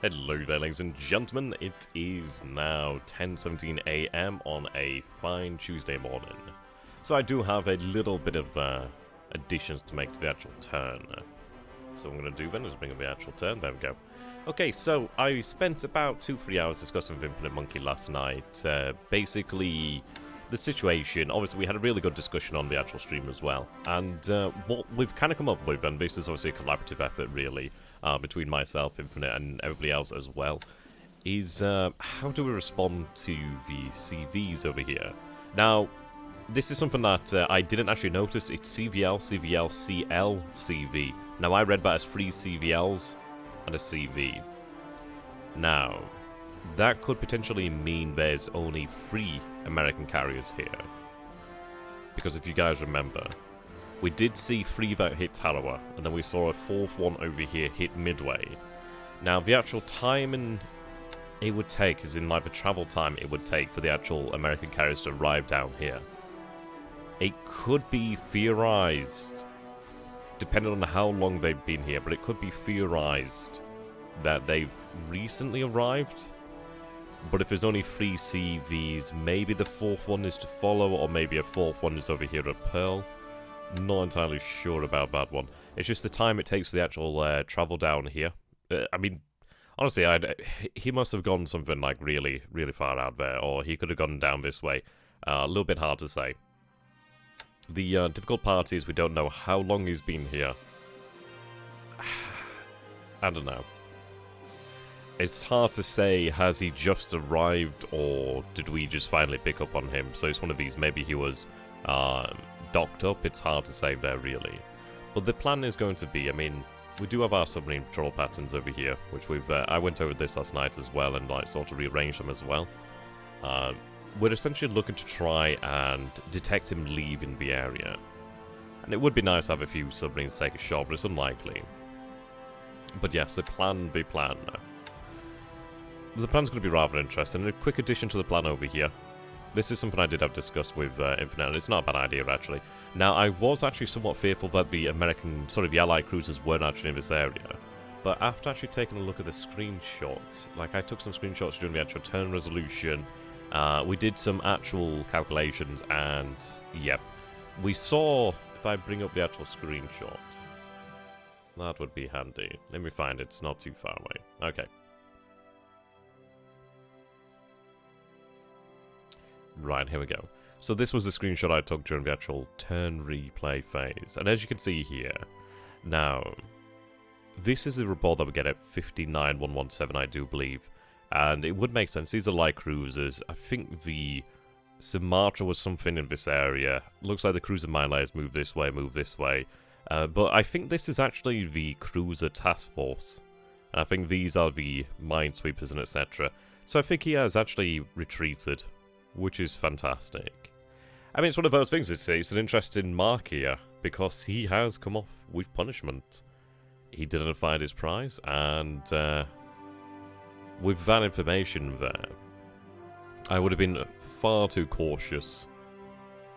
Hello there, ladies and gentlemen. It is now 10:17 AM on a fine Tuesday morning. So I do have a little bit of additions to make to the actual turn. So what I'm going to do then is bring up the actual turn. There we go. Okay, so I spent about 2-3 hours discussing with Infinite Monkey last night. Basically, the situation. Obviously, we had a really good discussion on the actual stream as well. And what we've kind of come up with, and this is obviously a collaborative effort, really, between myself, Infinite, and everybody else as well, is how do we respond to the CVs over here? Now, this is something that I didn't actually notice. It's CVL, CVL, CL, CV. Now, I read that as 3 CVLs and a CV. Now, that could potentially mean there's only 3 American carriers here. Because if you guys remember, we did see 3 that hit Tarawa, and then we saw a 4th one over here hit Midway. Now, the actual timing it would take, is in like the travel time it would take for the actual American carriers to arrive down here. It could be theorized, depending on how long they've been here, but it could be theorized that they've recently arrived. But if there's only 3 CVs, maybe the 4th one is to follow, or maybe a 4th one is over here at Pearl. Not entirely sure about that one. It's just the time it takes for the actual travel down here. I mean, honestly, he must have gone something like really, really far out there, or he could have gone down this way. A little bit hard to say. The difficult part is we don't know how long he's been here. I don't know. It's hard to say, has he just arrived, or did we just finally pick up on him? So it's one of these, maybe he was docked up, it's hard to say there really. But the plan is going to be, I mean, we do have our submarine patrol patterns over here, which we've, I went over this last night as well, and like sort of rearranged them as well. We're essentially looking to try and detect him leaving the area. And it would be nice to have a few submarines take a shot, but it's unlikely. But yes, the plan. The plan's going to be rather interesting. And a quick addition to the plan over here. This is something I did have discussed with Infinite, and it's not a bad idea, actually. Now, I was actually somewhat fearful that the the Allied cruisers weren't actually in this area. But after actually taking a look at the screenshots, like I took some screenshots during the actual turn resolution, we did some actual calculations, and yep, we saw, if I bring up the actual screenshot, that would be handy. Let me find it, it's not too far away. Okay. Right, here we go. So this was the screenshot I took during the actual turn replay phase. And as you can see here, now, this is the report that we get at 59117, I do believe. And it would make sense. These are light cruisers. I think the Sumatra was something in this area. Looks like the cruiser mine layers move this way, move this way. But I think this is actually the cruiser task force. And I think these are the minesweepers and etc. So I think he has actually retreated, which is fantastic. I mean, it's one of those things, it's an interesting mark here, because he has come off with punishment. He didn't find his prize, and with that information there, I would have been far too cautious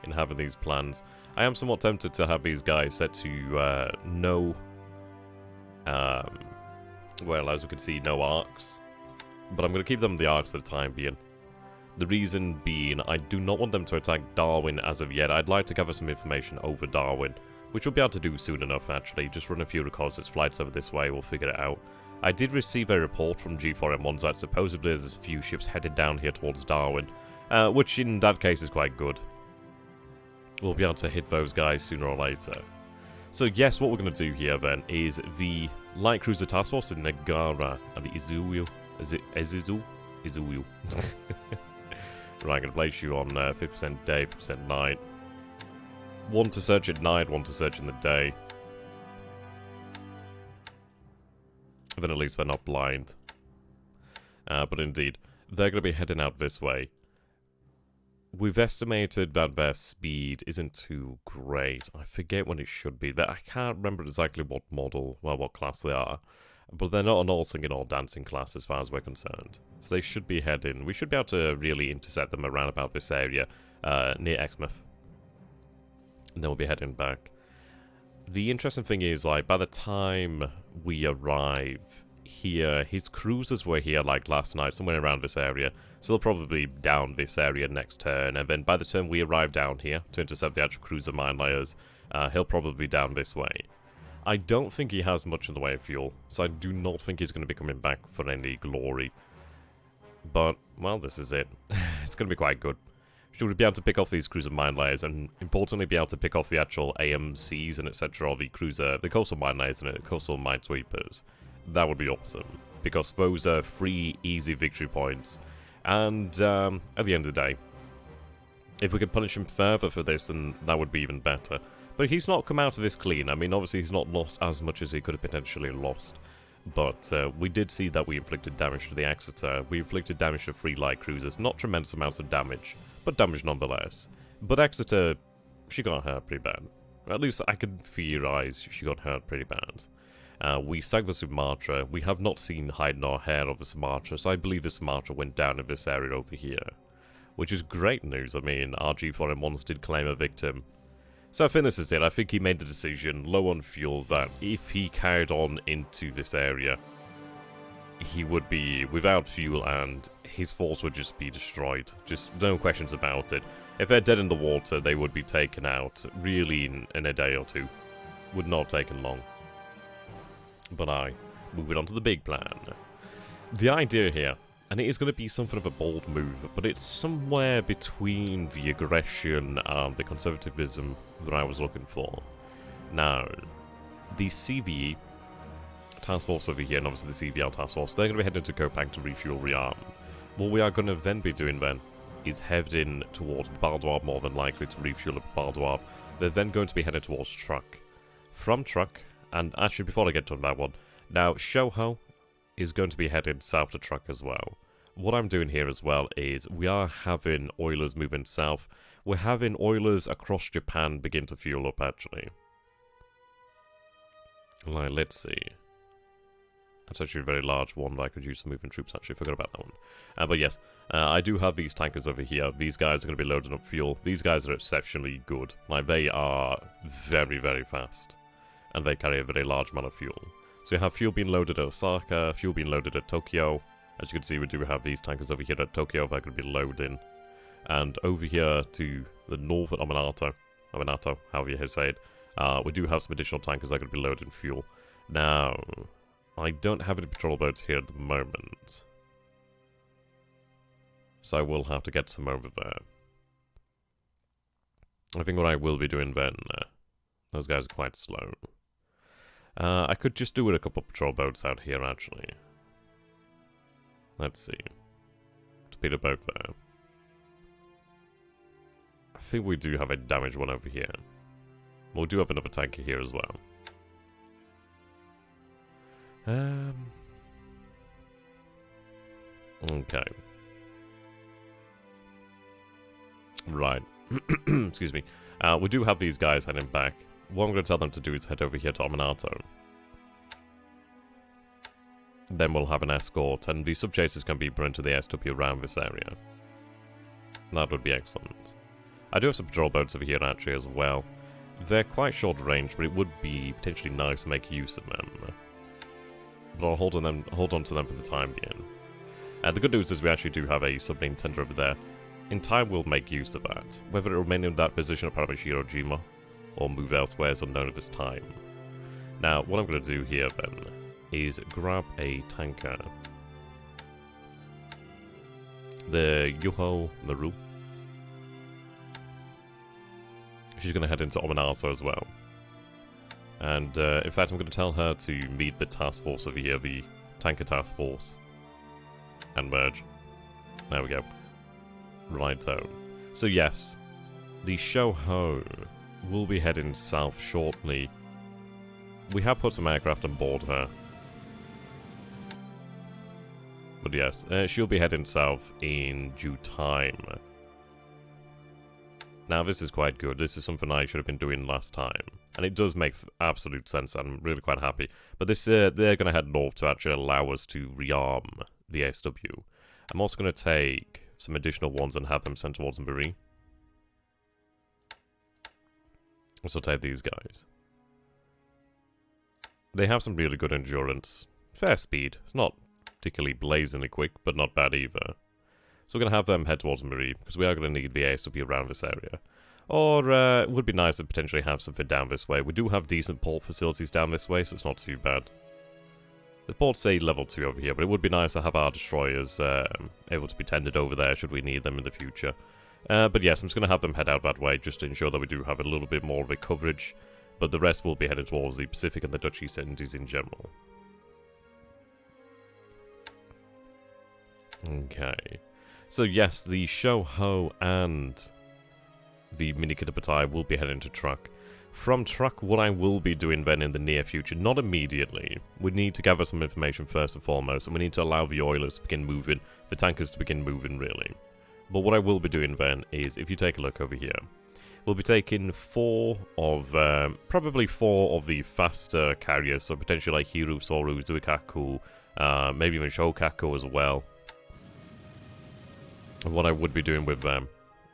in having these plans. I am somewhat tempted to have these guys set to no, well, as we can see, no arcs. But I'm going to keep them the arcs for the time being. The reason being, I do not want them to attack Darwin as of yet. I'd like to gather some information over Darwin, which we'll be able to do soon enough, actually. Just run a few reconnaissance flights over this way, we'll figure it out. I did receive a report from G4M1 that supposedly there's a few ships headed down here towards Darwin, which in that case is quite good. We'll be able to hit those guys sooner or later. So yes, what we're going to do here then is the light cruiser task force in Nagara and the Izuyu. Is it Izuzu? Izuyu. Right, I'm going to place you on 50% day, 50% night. One to search at night, one to search in the day. Then at least they're not blind. But indeed, they're going to be heading out this way. We've estimated that their speed isn't too great. I forget when it should be. I can't remember exactly what model, well, what class they are. But they're not an all singing, all dancing class as far as we're concerned. So they should be heading. We should be able to really intercept them around about this area near Exmouth. And then we'll be heading back. The interesting thing is, like, by the time we arrive here. His cruisers were here like last night, somewhere around this area. So they'll probably down this area next turn, and then by the time we arrive down here to intercept the actual cruiser mine layers, he'll probably be down this way. I don't think he has much in the way of fuel, so I do not think he's going to be coming back for any glory. But, well, this is it. It's going to be quite good. Should we be able to pick off these cruiser mine layers, and importantly be able to pick off the actual AMCs and etc. of the coastal mine layers and the coastal mine sweepers, that would be awesome. Because those are 3 easy victory points. And at the end of the day, if we could punish him further for this, then that would be even better. But he's not come out of this clean. I mean, obviously he's not lost as much as he could have potentially lost. But we did see that we inflicted damage to the Exeter. We inflicted damage to 3 light cruisers. Not tremendous amounts of damage, but damage nonetheless. But Exeter, she got hurt pretty bad. Or at least I could theorize she got hurt pretty bad. We sank the Sumatra. We have not seen hide nor hair of the Sumatra, so I believe the Sumatra went down in this area over here. Which is great news. I mean, RG4M1s did claim a victim. So I think this is it. I think he made the decision, low on fuel, that if he carried on into this area, he would be without fuel and his force would just be destroyed. Just no questions about it. If they're dead in the water, they would be taken out really in a day or two. Would not have taken long. But moving on to the big plan. The idea here, and it is going to be something of a bold move, but it's somewhere between the aggression and the conservatism that I was looking for. Now, the CVE task force over here, and obviously the CVL task force, they're going to be heading to Kopang to refuel, rearm. What we are going to then be doing then is heading towards Bardwab, more than likely to refuel at Bardwab. They're then going to be headed towards Truck. From Truck, and actually before I get to that one, now Shoho is going to be headed south to Truck as well. What I'm doing here as well is we are having oilers moving south. We're having oilers across Japan begin to fuel up, actually. Like, let's see. That's actually a very large one that I could use for moving troops, actually. Forgot about that one. But yes, I do have these tankers over here. These guys are going to be loading up fuel. These guys are exceptionally good. Like, they are very, very fast. And they carry a very large amount of fuel. So we have fuel being loaded at Osaka, fuel being loaded at Tokyo. As you can see, we do have these tankers over here at Tokyo that are going to be loading. And over here to the north at Ominato, however you say it, we do have some additional tankers that are going to be loading fuel. Now, I don't have any patrol boats here at the moment. So I will have to get some over there. I think what I will be doing then, those guys are quite slow. I could just do with a couple of patrol boats out here, actually. Let's see. Torpedo boat there. I think we do have a damaged one over here. We do have another tanker here as well. Okay. Right. Excuse me. We do have these guys heading back. What I'm going to tell them to do is head over here to Ominato. Then we'll have an escort, and the sub-chasers can be brought into the SW around this area. That would be excellent. I do have some patrol boats over here actually as well. They're quite short range, but it would be potentially nice to make use of them. But I'll hold on to them for the time being. And the good news is we actually do have a submarine tender over there. In time we'll make use of that. Whether it will remain in that position at Paramashirojima or move elsewhere is unknown at this time. Now, what I'm going to do here then is grab a tanker. The Yuho Maru. She's going to head into Ominato as well. And in fact, I'm going to tell her to meet the task force over here, the tanker task force, and merge. There we go. Righto. So yes, the Shoho will be heading south shortly. We have put some aircraft on board her. But yes, she'll be heading south in due time. Now this is quite good. This is something I should have been doing last time. And it does make absolute sense. I'm really quite happy. But this, they're going to head north to actually allow us to rearm the SW. I'm also going to take some additional ones and have them sent towards Marie. Also take these guys. They have some really good endurance. fair speed. It's not particularly blazingly quick, but not bad either. So we're going to have them head towards Marie, because we are going to need VAs to be around this area. Or it would be nice to potentially have something down this way. We do have decent port facilities down this way, so it's not too bad. The port's say level 2 over here, but it would be nice to have our destroyers able to be tended over there should we need them in the future. But yes, I'm just going to have them head out that way just to ensure that we do have a little bit more of a coverage. But the rest will be headed towards the Pacific and the Dutch East Indies in general. Okay. So yes, the Shoho and the Minikitapatai will be heading to Truck. From Truck, what I will be doing then in the near future, not immediately, we need to gather some information first and foremost, and we need to allow the oilers to begin moving, the tankers to begin moving really. But what I will be doing then is, if you take a look over here, we'll be taking probably four of the faster carriers, so potentially like Hiru, Soru, Zuikaku, maybe even Shokaku as well. And what I would be doing with them,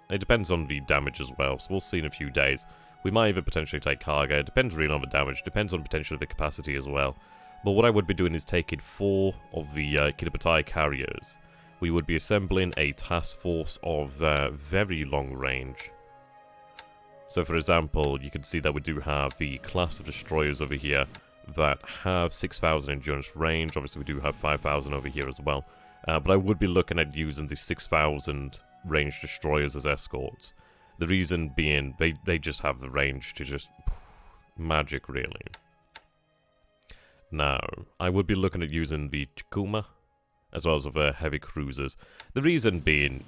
it depends on the damage as well, so we'll see in a few days. We might even potentially take cargo, it depends really on the damage, depends on potentially the capacity as well. But what I would be doing is taking 4 of the Kitapatai carriers. We would be assembling a task force of very long range. So for example, you can see that we do have the class of destroyers over here that have 6,000 endurance range. Obviously we do have 5,000 over here as well. But I would be looking at using the 6,000 range destroyers as escorts. The reason being, they just have the range to just magic, really. Now, I would be looking at using the Chikuma, as well as of heavy cruisers. The reason being,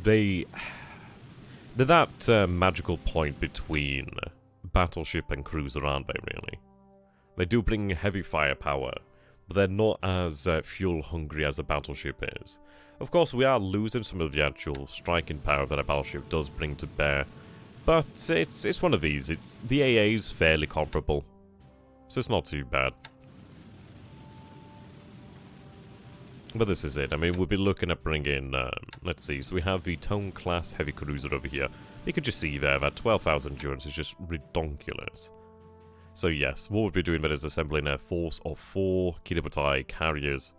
they're that magical point between battleship and cruiser, aren't they, really? They do bring heavy firepower, but they're not as fuel-hungry as a battleship is. Of course, we are losing some of the actual striking power that a battleship does bring to bear, but it's one of these. The AA is fairly comparable, so it's not too bad. But this is it. I mean, we'll be looking at bringing, let's see, so we have the Tone class heavy cruiser over here. You could just see there that 12,000 endurance is just redonkulous. So yes, what we'll be doing then is assembling a force of 4 Kitapatai carriers.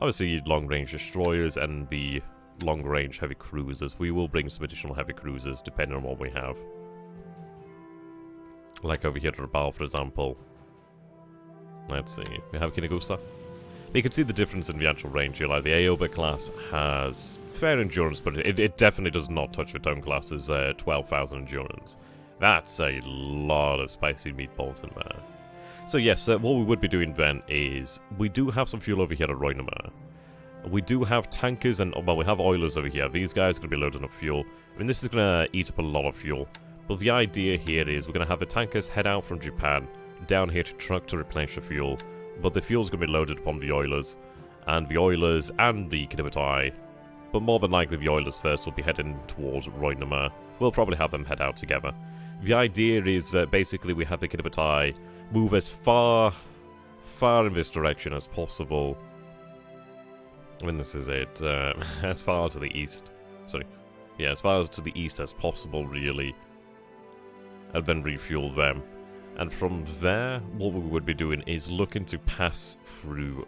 Obviously, long-range destroyers and the long-range heavy cruisers. We will bring some additional heavy cruisers, depending on what we have. Like over here at Rabal, for example. Let's see, we have Kinagusa. You can see the difference in the actual range here. Like, the Aoba class has fair endurance, but it definitely does not touch the Tone class's 12,000 endurance. That's a lot of spicy meatballs in there. So yes, what we would be doing then is, we do have some fuel over here at Roinama. We do have tankers and, well, we have oilers over here. These guys are going to be loading up fuel. I mean, this is going to eat up a lot of fuel. But the idea here is we're going to have the tankers head out from Japan, down here to Truck to replenish the fuel. But the fuel's going to be loaded upon the oilers and the Kitapatai. But more than likely the oilers first will be heading towards Roinama. We'll probably have them head out together. The idea is basically we have the Kitapatai move as far in this direction as possible. I mean, this is it. As far to the east. Sorry. Yeah, as far as to the east as possible, really. And then refuel them. And from there, what we would be doing is looking to pass through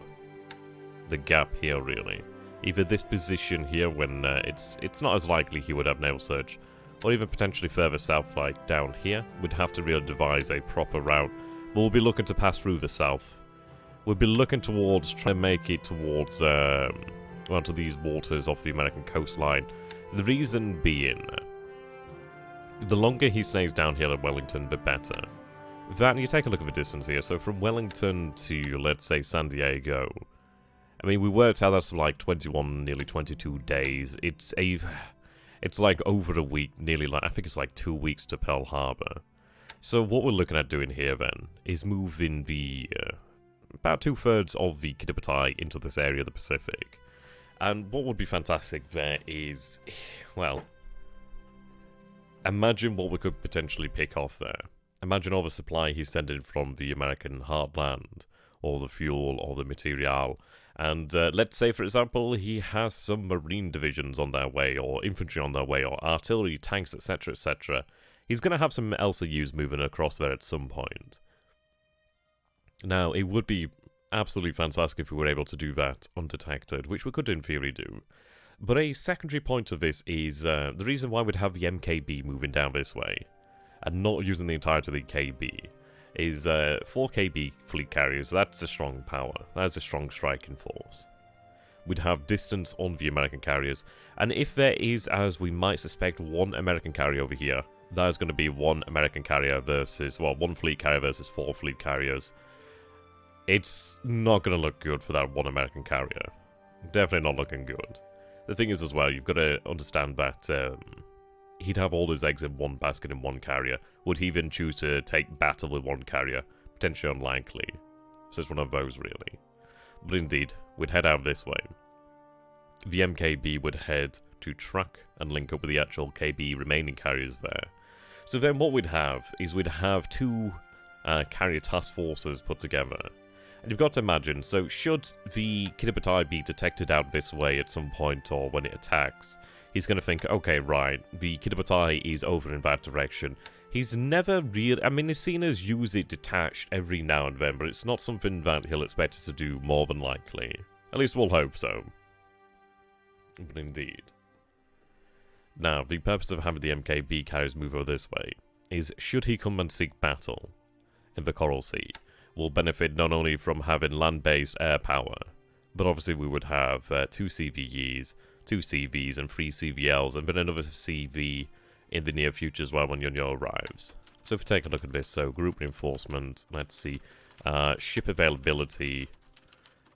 the gap here, really. Either this position here, when it's not as likely he would have nail search, or even potentially further south, like down here. We'd have to really devise a proper route. We'll be looking to pass through the south. We'll be looking towards trying to make it towards well, to these waters off the American coastline. The reason being, the longer he stays down here at Wellington, the better. That, you take a look at the distance here. So from Wellington to, let's say, San Diego. I mean, we worked out that's like 21, nearly 22 days. It's like over a week, nearly like, I think it's like 2 weeks to Pearl Harbor. So what we're looking at doing here then is moving the about 2/3 of the Kitapatai into this area of the Pacific. And what would be fantastic there is, well, imagine what we could potentially pick off there. Imagine all the supply he's sending from the American heartland, or the fuel, or the material. And let's say, for example, he has some marine divisions on their way, or infantry on their way, or artillery, tanks, etc., etc. He's going to have some LCUs moving across there at some point. Now, it would be absolutely fantastic if we were able to do that undetected, which we could in theory do. But a secondary point of this is the reason why we'd have the MKB moving down this way, and not using the entirety of the KB, is 4 KB fleet carriers. That's a strong power. That's a strong striking force. We'd have distance on the American carriers, and if there is, as we might suspect, 1 American carrier over here, that is going to be 1 American carrier versus, well, 1 fleet carrier versus 4 fleet carriers. It's not going to look good for that 1 American carrier. Definitely not looking good. The thing is as well, you've got to understand that he'd have all his eggs in one basket in 1 carrier. Would he even choose to take battle with 1 carrier? Potentially unlikely. So it's one of those, really. But indeed, we'd head out this way. The MKB would head to Truck and link up with the actual KB remaining carriers there. So then what we'd have is we'd have 2 carrier task forces put together. And you've got to imagine, so should the Kiddabatai be detected out this way at some point or when it attacks, he's going to think, okay, right, the Kiddabatai is over in that direction. He's never really, I mean, he's seen us use it detached every now and then, but it's not something that he'll expect us to do more than likely. At least we'll hope so. But indeed. Now, the purpose of having the MKB carriers move over this way is, should he come and seek battle in the Coral Sea, will benefit not only from having land-based air power, but obviously we would have 2 CVEs, 2 CVs, and 3 CVLs, and then another CV in the near future as well when Yunyo arrives. So if we take a look at this, so group reinforcement, let's see, ship availability.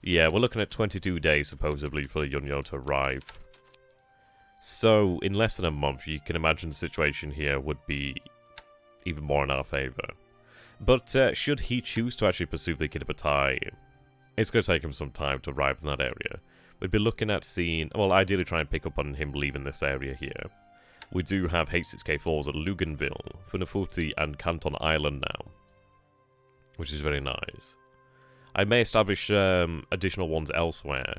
Yeah, we're looking at 22 days supposedly for the Yunyo to arrive. So in less than a month, you can imagine the situation here would be even more in our favour. But should he choose to actually pursue the Kiddabatai, it's going to take him some time to arrive in that area. We'd be looking at seeing, well, ideally try and pick up on him leaving this area here. We do have H6K4s at Luganville, Funafuti, and Canton Island now, which is very nice. I may establish additional ones elsewhere.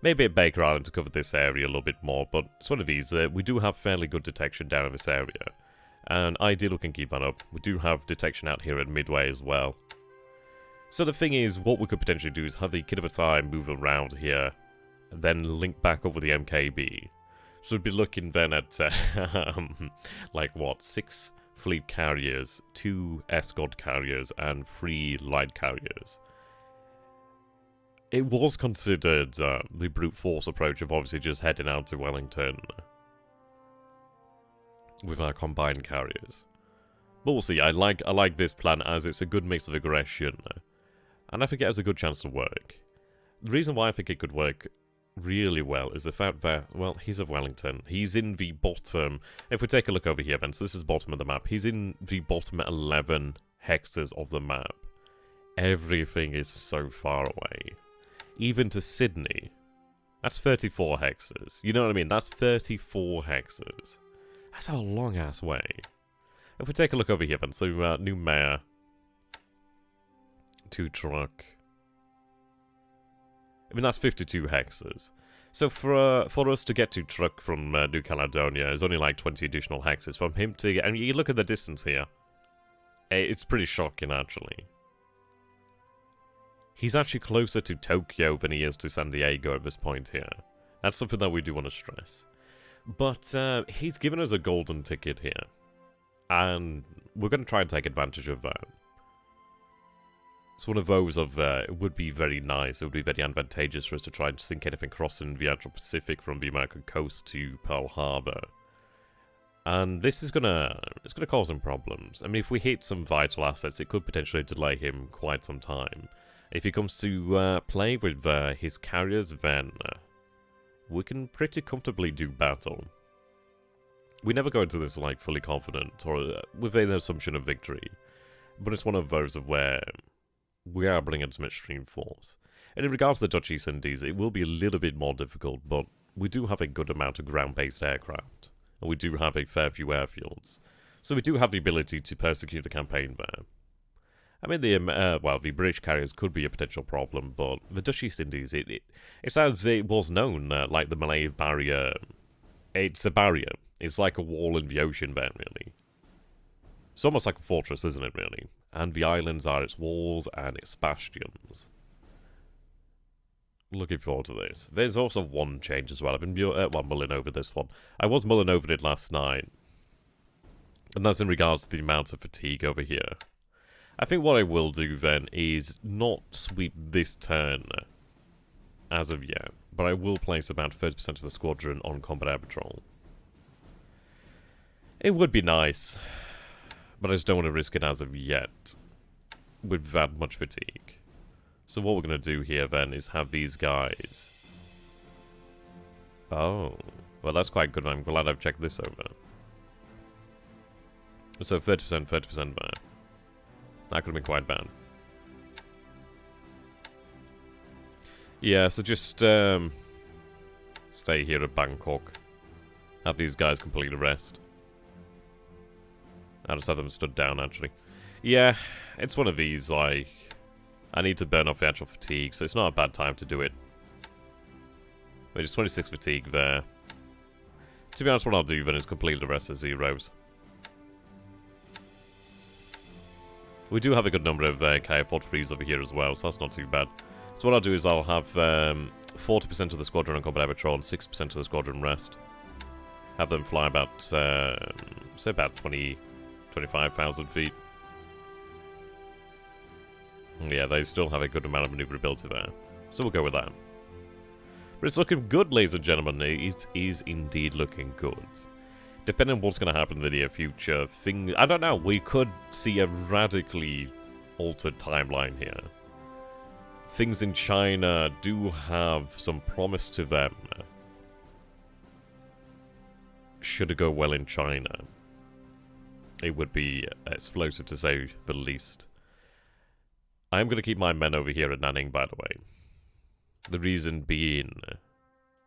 Maybe at Baker Island to cover this area a little bit more, but it's one of these. We do have fairly good detection down in this area. And ideally we can keep that up. We do have detection out here at Midway as well. So the thing is, what we could potentially do is have the Kiddabatai move around here, and then link back up with the MKB. So we'd be looking then at, like what, 6 fleet carriers, 2 escort carriers, and 3 light carriers. It was considered the brute force approach of obviously just heading out to Wellington with our combined carriers. But we'll see. I like this plan as it's a good mix of aggression, and I think it has a good chance to work. The reason why I think it could work really well is the fact that, well, he's of Wellington. He's in the bottom. If we take a look over here, then, so this is bottom of the map. He's in the bottom 11 hexes of the map. Everything is so far away. Even to Sydney. That's 34 hexes. You know what I mean? That's 34 hexes. That's a long-ass way. If we take a look over here, then, so new mayor. 2 truck. I mean, that's 52 hexes. So for us to get to Truck from New Caledonia, is only like 20 additional hexes from him to get... And you look at the distance here. It's pretty shocking, actually. He's actually closer to Tokyo than he is to San Diego at this point here. That's something that we do want to stress. But he's given us a golden ticket here. And we're going to try and take advantage of that. It's one of those of, it would be very nice, it would be very advantageous for us to try and sink anything crossing the actual Pacific from the American coast to Pearl Harbor. And this is it's gonna cause him problems. I mean, if we hit some vital assets, it could potentially delay him quite some time. If he comes to play with his carriers, then we can pretty comfortably do battle. We never go into this like fully confident or with an assumption of victory, but it's one of those of where we are bringing some extreme force. And in regards to the Dutch East Indies, it will be a little bit more difficult, but we do have a good amount of ground-based aircraft, and we do have a fair few airfields, so we do have the ability to persecute the campaign there. I mean, the British carriers could be a potential problem, but the Dutch East Indies, it's as it was known, like the Malay barrier. It's a barrier. It's like a wall in the ocean there, really. It's almost like a fortress, isn't it, really? And the islands are its walls and its bastions. Looking forward to this. There's also one change as well. I've been mulling over this one. I was mulling over it last night. And that's in regards to the amount of fatigue over here. I think what I will do then is not sweep this turn as of yet. But I will place about 30% of the squadron on combat air patrol. It would be nice. But I just don't want to risk it as of yet. With that much fatigue. So what we're going to do here then is have these guys. Oh. Well, that's quite good. I'm glad I've checked this over. So 30%, 30% there. That could have been quite bad. Yeah, so just stay here at Bangkok. Have these guys complete a rest. I just have them stood down, actually. Yeah, it's one of these, like... I need to burn off the actual fatigue, so it's not a bad time to do it. But it's 26 fatigue there. To be honest, what I'll do then is complete the rest as zeros. We do have a good number of KF-43s over here as well, so that's not too bad. So what I'll do is I'll have 40% of the squadron on combat air patrol and 6% of the squadron rest. Have them fly about, say about 25,000 feet. Yeah, they still have a good amount of maneuverability there. So we'll go with that. But it's looking good, ladies and gentlemen. It is indeed looking good. Depending on what's going to happen in the near future, I don't know, we could see a radically altered timeline here. Things in China do have some promise to them. Should it go well in China, it would be explosive to say the least. I'm going to keep my men over here at Nanning, by the way. The reason being,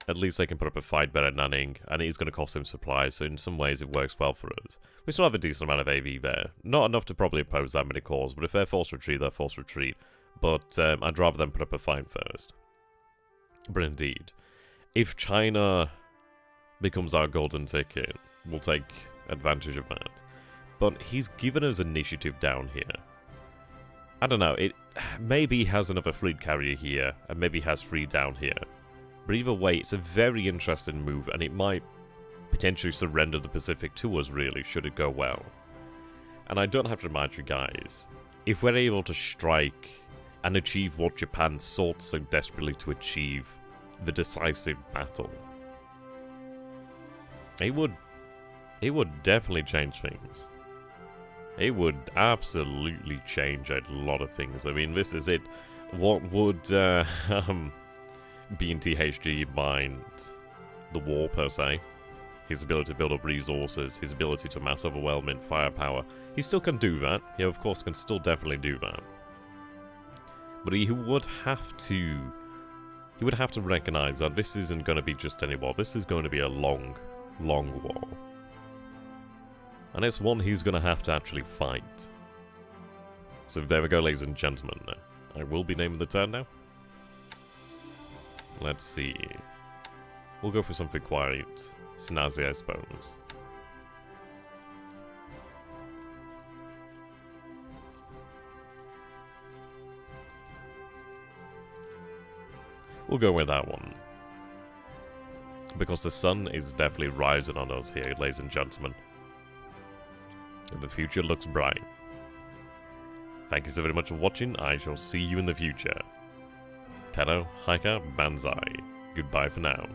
at least they can put up a fight there at Nanning, and it is going to cost them supplies, so in some ways it works well for us. We still have a decent amount of AV there. Not enough to probably oppose that many calls, but if they're forced retreat, they're forced retreat. But I'd rather them put up a fight first. But indeed, if China becomes our golden ticket, we'll take advantage of that. But he's given us initiative down here. I don't know, maybe he has another fleet carrier here, and maybe he has 3 down here. But either way, it's a very interesting move, and it might potentially surrender the Pacific to us, really, should it go well. And I don't have to remind you guys, if we're able to strike and achieve what Japan sought so desperately to achieve, the decisive battle, it would definitely change things. It would absolutely change a lot of things. I mean, this is it. What would B&THG mind the war, per se? His ability to build up resources, his ability to mass overwhelming firepower. He still can do that. He, of course, can still definitely do that. But he would have to recognize that this isn't going to be just any war. This is going to be a long, long war. And it's one he's going to have to actually fight. So there we go, ladies and gentlemen. I will be naming the turn now. Let's see. We'll go for something quite snazzy, I suppose. We'll go with that one. Because the sun is definitely rising on us here, ladies and gentlemen. The future looks bright. Thank you so very much for watching. I shall see you in the future. Tenno, Heika, Banzai. Goodbye for now.